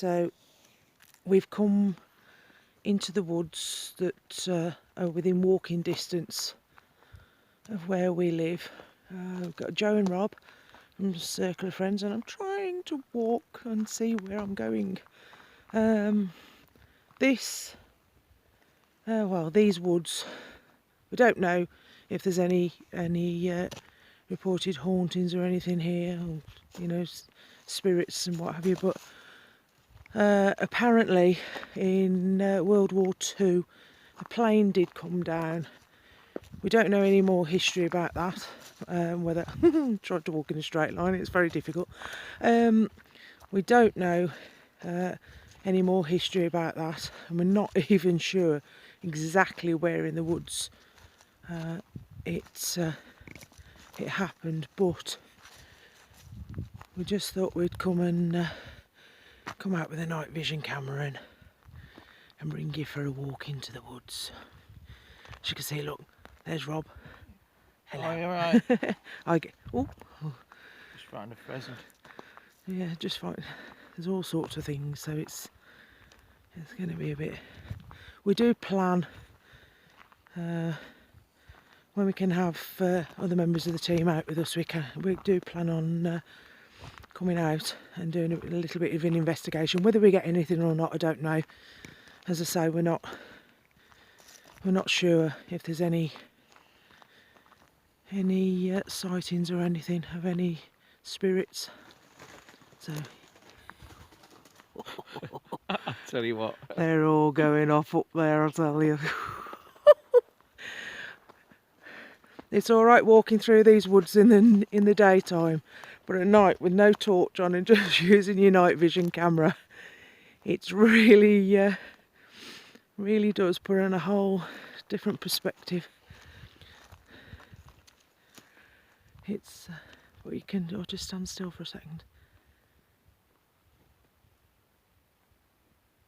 So we've come into the woods that are within walking distance of where we live. We've got Joe and Rob from Circle of Friends, and I'm trying to walk and see where I'm going. These woods, we don't know if there's any reported hauntings or anything here, or, you know, spirits and what have you, but apparently in World War II a plane did come down. We don't know any more history about that, whether tried to walk in a straight line, it's very difficult. We don't know any more history about that, and we're not even sure exactly where in the woods it happened, but we just thought we'd come out with a night vision camera and bring you for a walk into the woods. As you can see, look, there's Rob. Hello. Oh, you're right. Just find a pheasant. Yeah, just fine. There's all sorts of things, so it's going to be a bit. We do plan when we can have other members of the team out with us. We do plan on coming out and doing a little bit of an investigation. Whether we get anything or not, I don't know. As I say, we're not sure if there's any sightings or anything of any spirits. So I'll tell you what. they're all going off up there, I'll tell you. It's all right walking through these woods in the daytime, but at night with no torch on and just using your night vision camera, it's really really does put in a whole different perspective. It's but you can just stand still for a second.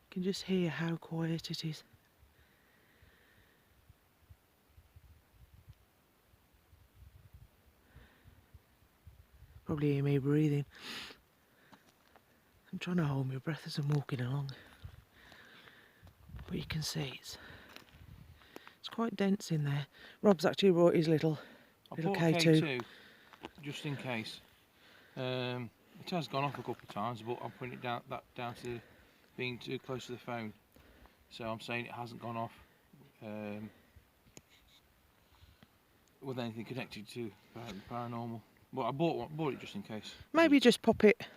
You can just hear how quiet it is. Probably hear me breathing. I'm trying to hold my breath as I'm walking along, but you can see it's quite dense in there. Rob's actually brought his little K2. Just in case. It has gone off a couple of times, but I'm putting it down to being too close to the phone. So I'm saying it hasn't gone off with anything connected to paranormal. But I bought it just in case. Maybe just pop it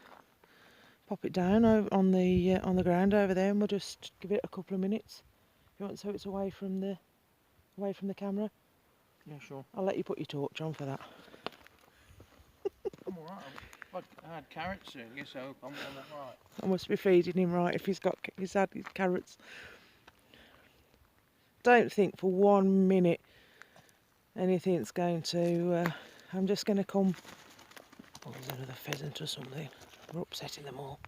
down on the ground over there, and we'll just give it a couple of minutes. If you want, so it's away from the camera. Yeah, sure. I'll let you put your torch on for that. I'm alright. I had carrots earlier, so I'm alright. I must be feeding him right if he's had his carrots. Don't think for 1 minute anything's going to. I'm just going to come. Oh, there's another pheasant or something. We're upsetting them all.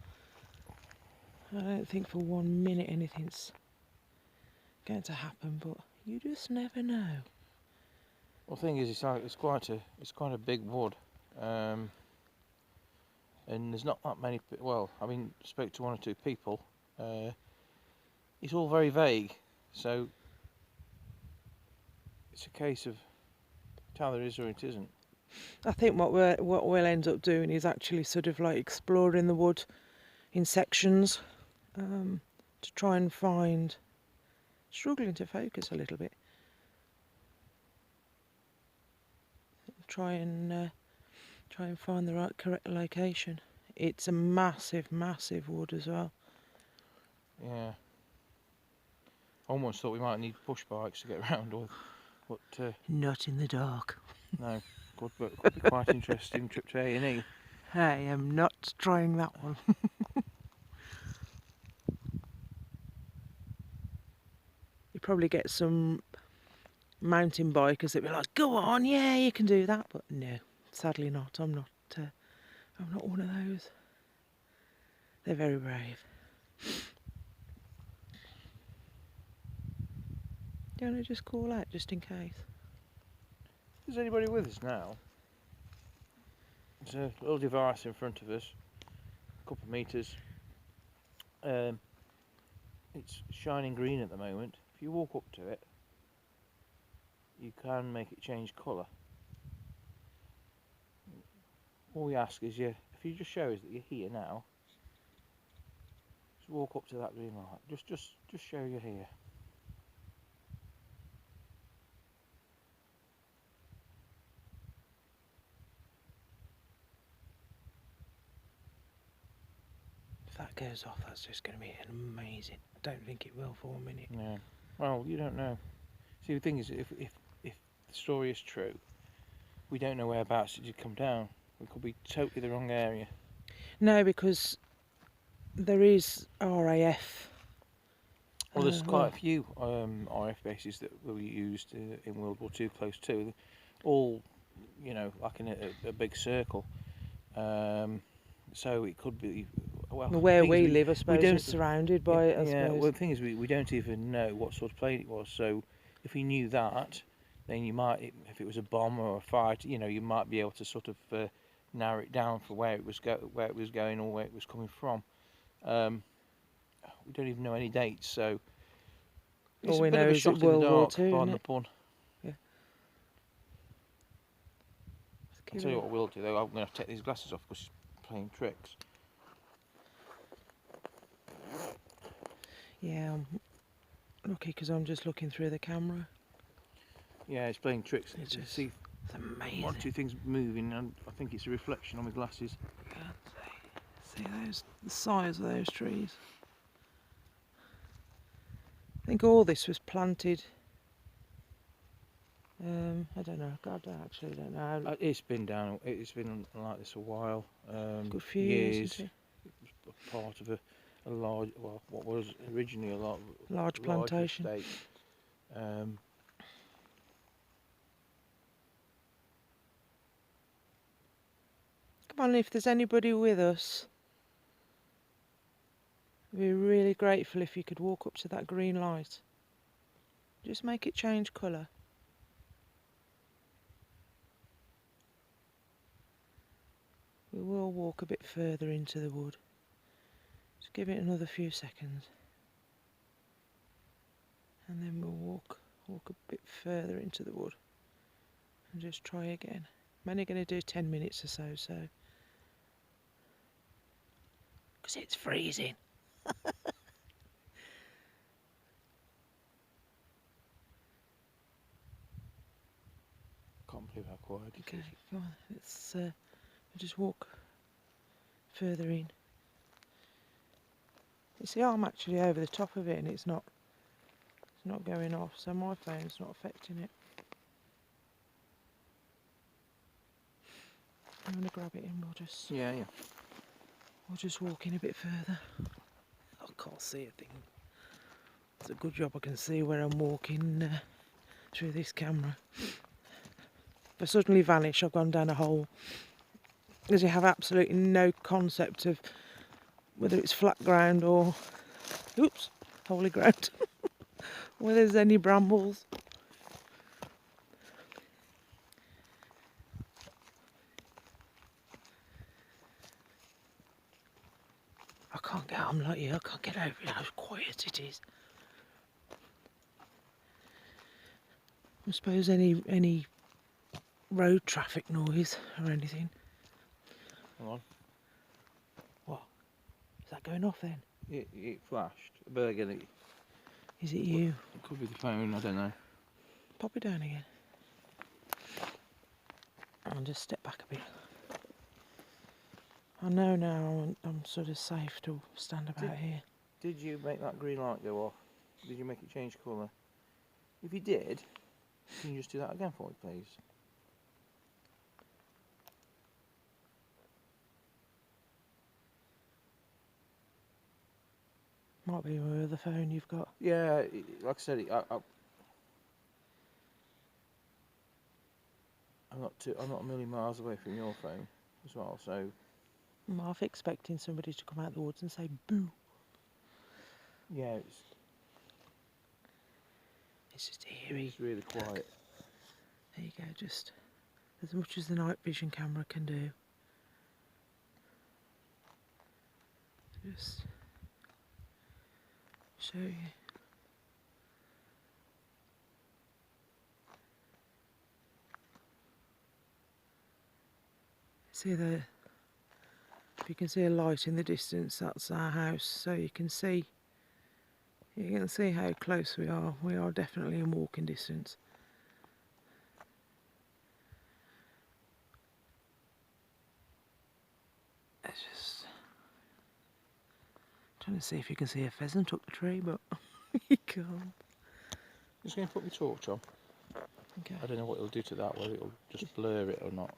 I don't think for 1 minute anything's going to happen, but you just never know. Well, the thing is, it's quite a big wood, and there's not that many. Well, I mean, spoke to one or two people. It's all very vague, so it's a case of it's either is or it isn't. I think what we'll end up doing is actually sort of like exploring the wood in sections to try and find. Struggling to focus a little bit. Try and find the correct location. It's a massive wood as well. Yeah. Almost thought we might need push bikes to get around with, but not in the dark. No, could be quite interesting trip to A&E. I am not trying that one. You probably get some mountain bikers that be like, "Go on, yeah, you can do that," but no, sadly not. I'm not one of those. They're very brave. Do you want to just call out just in case? Is anybody with us now? There's a little device in front of us, a couple of metres. It's shining green at the moment. If you walk up to it, you can make it change colour. All we ask is if you just show us that you're here now, just walk up to that green light. Just show you're here. If that goes off, that's just going to be amazing. I don't think it will for a minute. Yeah. Well, you don't know. See, the thing is, if the story is true, we don't know whereabouts it did come down. We could be totally the wrong area. No, because there is RAF. Well, there's quite a few RAF bases that were used in World War II close to, all, like in a big circle. So it could be. Well, where we we live, I suppose, don't- is surrounded by it. I Yeah, suppose. well, the thing is, we don't even know what sort of plane it was. So if we knew that, then you might, if it was a bomb or a fight, you might be able to sort of narrow it down for where it was going or where it was coming from. We don't even know any dates, so it's All we a bit know of a is shot it's in the World War dark, II, pardon isn't the it? pun. I'll Give tell you it- what we'll do though. I'm going to take these glasses off because it's playing tricks. Yeah, I'm lucky because I'm just looking through the camera. Yeah, it's playing tricks. It's You just- see It's amazing. one or two things moving, and I think it's a reflection on my glasses. See those, the size of those trees. I think all this was planted. I don't know. God, I actually don't know. It's been down. It's been like this a while. Good few years. Isn't Part of a large, well, what was originally a Large plantation. estate. Come on, if there's anybody with us, I'd be really grateful if you could walk up to that green light. Just make it change colour. We will walk a bit further into the wood. Just give it another few seconds. And then we'll walk a bit further into the wood. And just try again. I'm only going to do 10 minutes or so. Because it's freezing. Can't believe how quiet it Okay, is. come on, let's just walk further in. You see, I'm actually over the top of it, and it's not going off, so my phone's not affecting it. I'm gonna grab it and Yeah. we'll just walk in a bit further. I can't see a thing. It's a good job I can see where I'm walking through this camera. If I suddenly vanish, I've gone down a hole. Because you have absolutely no concept of whether it's flat ground or, oops, holy ground, whether there's any brambles. I'm like you, I can't get over it, how quiet it is. I suppose any road traffic noise or anything. Hang on. What? Is that going off then? It flashed. But again, Is it you? it could be the phone. I don't know. Pop it down again. I'll just step back a bit. I know now I'm sort of safe to stand about here. Did you make that green light go off? Did you make it change colour? If you did, can you just do that again for me, please? Might be your other phone you've got. Yeah, like I said, I'm not a million miles away from your phone as well, so I'm half expecting somebody to come out the woods and say boo. yeah, It's just eerie. it's really quiet. There you go, just as much as the night vision camera can do. Just show you. See there, if you can see a light in the distance, that's our house. So you can see how close we are. We are definitely in walking distance. It's just trying to see if you can see a pheasant up the tree, but you can't. Just going to put my torch on. Okay. I don't know what it'll do to that, whether it'll just blur it or not.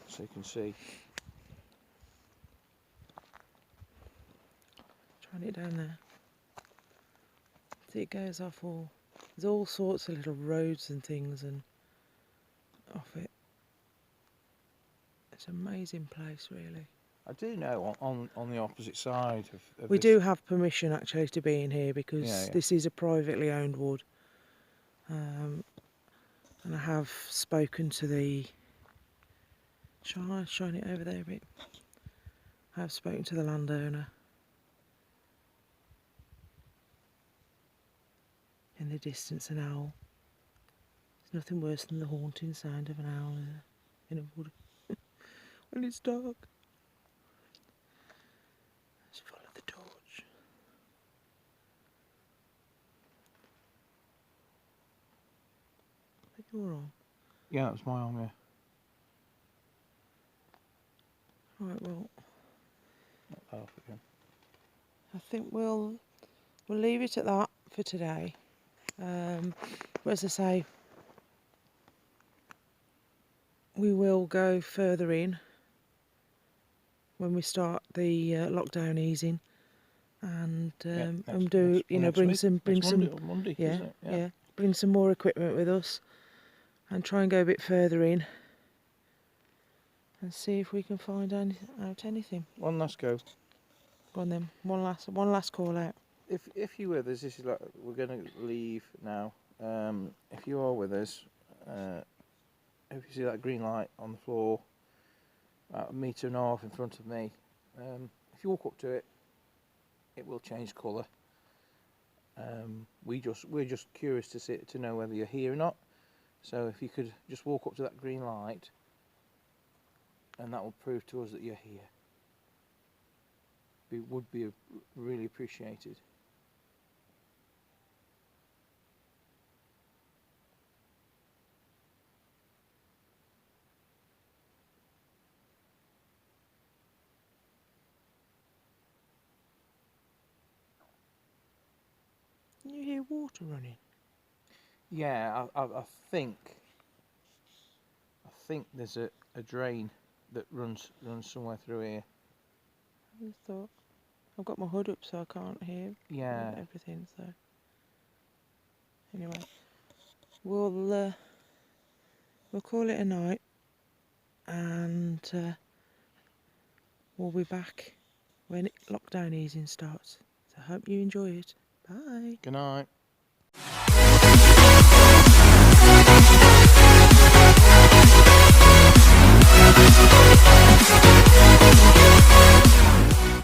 So you can see. Trying it down there. See, it goes off all. There's all sorts of little roads and things and off it. It's an amazing place, really. I do know on the opposite side of We this, do have permission actually to be in here because Yeah, yeah. this is a privately owned wood. And I have spoken to the. Shall I shine it over there a bit? I have spoken to the landowner. In the distance, an owl. There's nothing worse than the haunting sound of an owl in a wood when it's dark. Let's follow the torch. But you're on. Yeah, that was my arm, yeah. Right, well, Not half again. I think we'll leave it at that for today. But as I say, we will go further in when we start the lockdown easing, and do bring some Monday, yeah, isn't it? bring some more equipment with us, and try and go a bit further in, and see if we can find out anything. One last go. Go on then, one last call out. If you're with us, this is like we're going to leave now. If you are with us, if you see that green light on the floor, about 1.5 meters in front of me, if you walk up to it, it will change colour. We're just curious to know whether you're here or not. So if you could just walk up to that green light, and that will prove to us that you're here. It would be really appreciated. Can you hear water running? Yeah, I think there's a drain that runs somewhere through here. I just thought I've got my hood up so I can't hear Yeah. everything. So anyway, we'll call it a night, and we'll be back when lockdown easing starts. So I hope you enjoy it. Bye. Good night.